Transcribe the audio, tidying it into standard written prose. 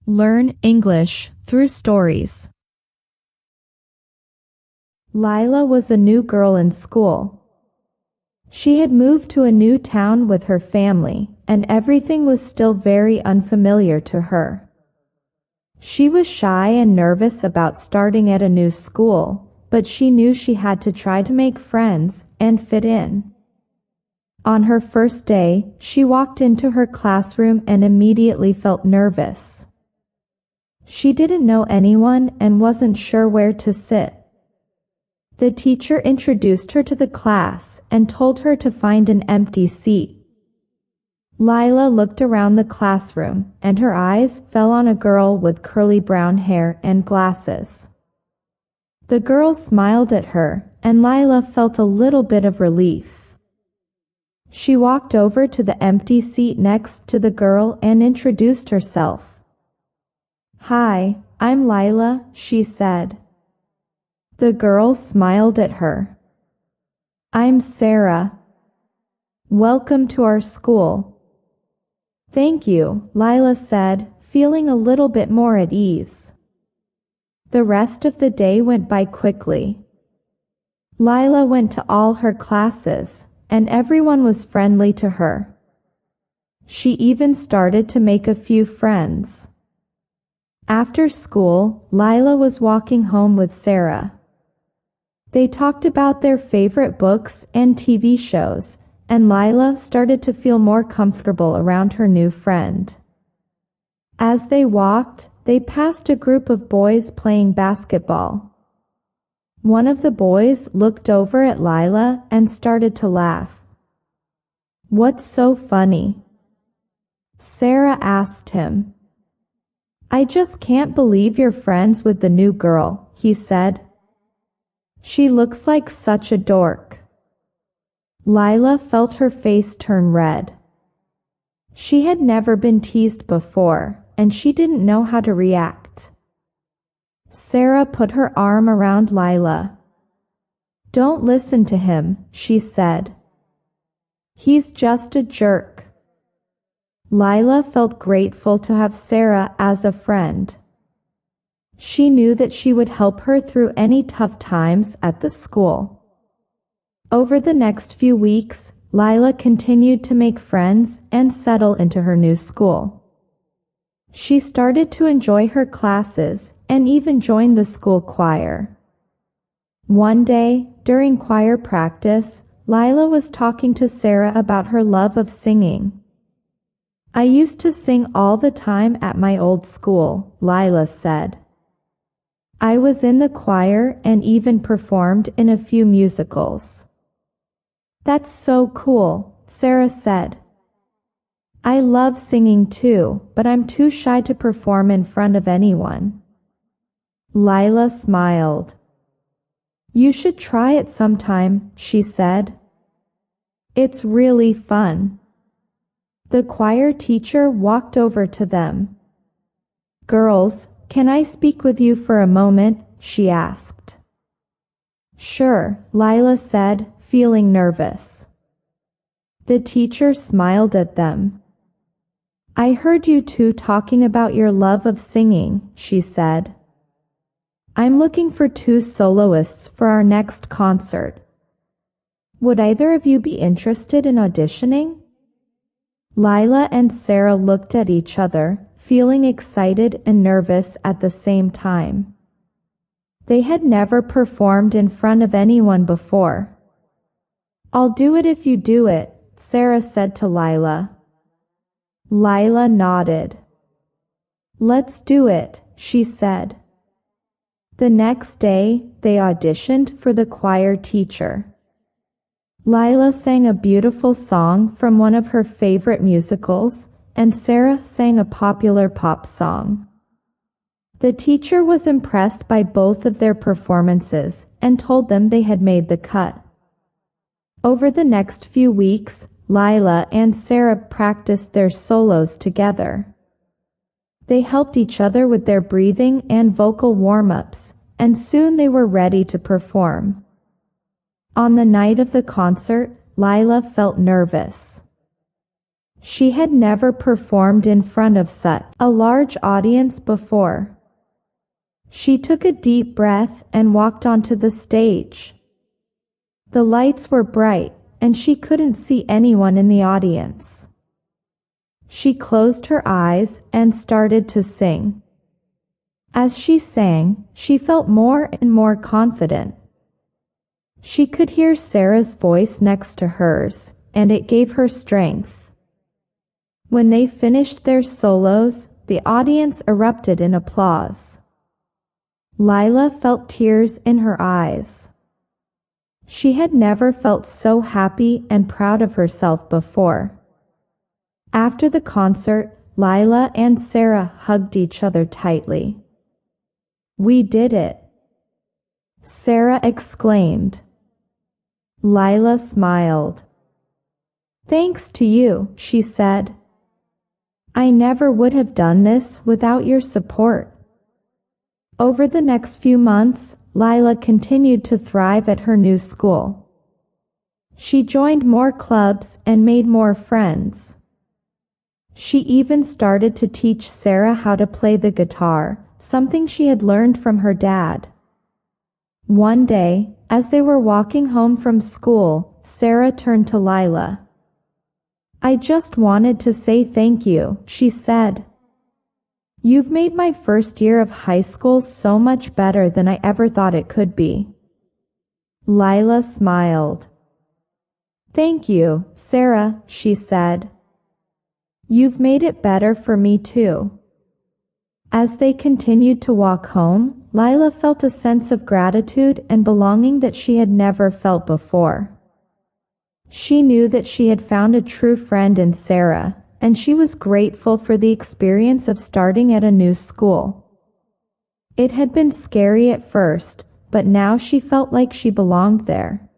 Learn English through stories. Lila was a new girl in school. She had moved to a new town with her family, and everything was still very unfamiliar to her. She was shy and nervous about starting at a new school, but she knew she had to try to make friends and fit in. On her first day, she walked into her classroom and immediately felt nervous. She didn't know anyone and wasn't sure where to sit. The teacher introduced her to the class and told her to find an empty seat. Lila looked around the classroom, and her eyes fell on a girl with curly brown hair and glasses. The girl smiled at her, and Lila felt a little bit of relief. She walked over to the empty seat next to the girl and introduced herself. "Hi, I'm Lila," she said. The girl smiled at her. "I'm Sarah. Welcome to our school." "Thank you," Lila said, feeling a little bit more at ease. The rest of the day went by quickly. Lila went to all her classes, and everyone was friendly to her. She even started to make a few friends. After school, Lila was walking home with Sarah. They talked about their favorite books and TV shows, and Lila started to feel more comfortable around her new friend. As they walked, they passed a group of boys playing basketball. One of the boys looked over at Lila and started to laugh. "What's so funny?" Sarah asked him. "I just can't believe you're friends with the new girl," he said. "She looks like such a dork." Lila felt her face turn red. She had never been teased before, and she didn't know how to react. Sarah put her arm around Lila. "Don't listen to him," she said. "He's just a jerk." Lila felt grateful to have Sarah as a friend. She knew that she would help her through any tough times at the school. Over the next few weeks, Lila continued to make friends and settle into her new school. She started to enjoy her classes and even joined the school choir. One day, during choir practice, Lila was talking to Sarah about her love of singing. "I used to sing all the time at my old school," Lila said. "I was in the choir and even performed in a few musicals." "That's so cool," Sarah said. "I love singing too, but I'm too shy to perform in front of anyone." Lila smiled. "You should try it sometime," she said. "It's really fun." The choir teacher walked over to them. "Girls, can I speak with you for a moment?" she asked. "Sure," Lila said, feeling nervous. The teacher smiled at them. "I heard you two talking about your love of singing," she said. "I'm looking for 2 soloists for our next concert. Would either of you be interested in auditioning?" Lila and Sarah looked at each other, feeling excited and nervous at the same time. They had never performed in front of anyone before. "I'll do it if you do it," Sarah said to Lila. Lila nodded. "Let's do it," she said. The next day, they auditioned for the choir teacher. Lila sang a beautiful song from one of her favorite musicals, and Sarah sang a popular pop song. The teacher was impressed by both of their performances and told them they had made the cut. Over the next few weeks, Lila and Sarah practiced their solos together. They helped each other with their breathing and vocal warm-ups, and soon they were ready to perform. On the night of the concert, Lila felt nervous. She had never performed in front of such a large audience before. She took a deep breath and walked onto the stage. The lights were bright, and she couldn't see anyone in the audience. She closed her eyes and started to sing. As she sang, she felt more and more confident. She could hear Sarah's voice next to hers, and it gave her strength. When they finished their solos, the audience erupted in applause. Lila felt tears in her eyes. She had never felt so happy and proud of herself before. After the concert, Lila and Sarah hugged each other tightly. "We did it!" Sarah exclaimed. Lila smiled. "Thanks to you," she said. "I never would have done this without your support." Over the next few months, Lila continued to thrive at her new school. She joined more clubs and made more friends. She even started to teach Sarah how to play the guitar, something she had learned from her dad. One day, as they were walking home from school, Sarah turned to Lila. "I just wanted to say thank you," she said. "You've made my first year of high school so much better than I ever thought it could be." Lila smiled. "Thank you, Sarah," she said. "You've made it better for me too." As they continued to walk home, Lila felt a sense of gratitude and belonging that she had never felt before. She knew that she had found a true friend in Sarah, and she was grateful for the experience of starting at a new school. It had been scary at first, but now she felt like she belonged there.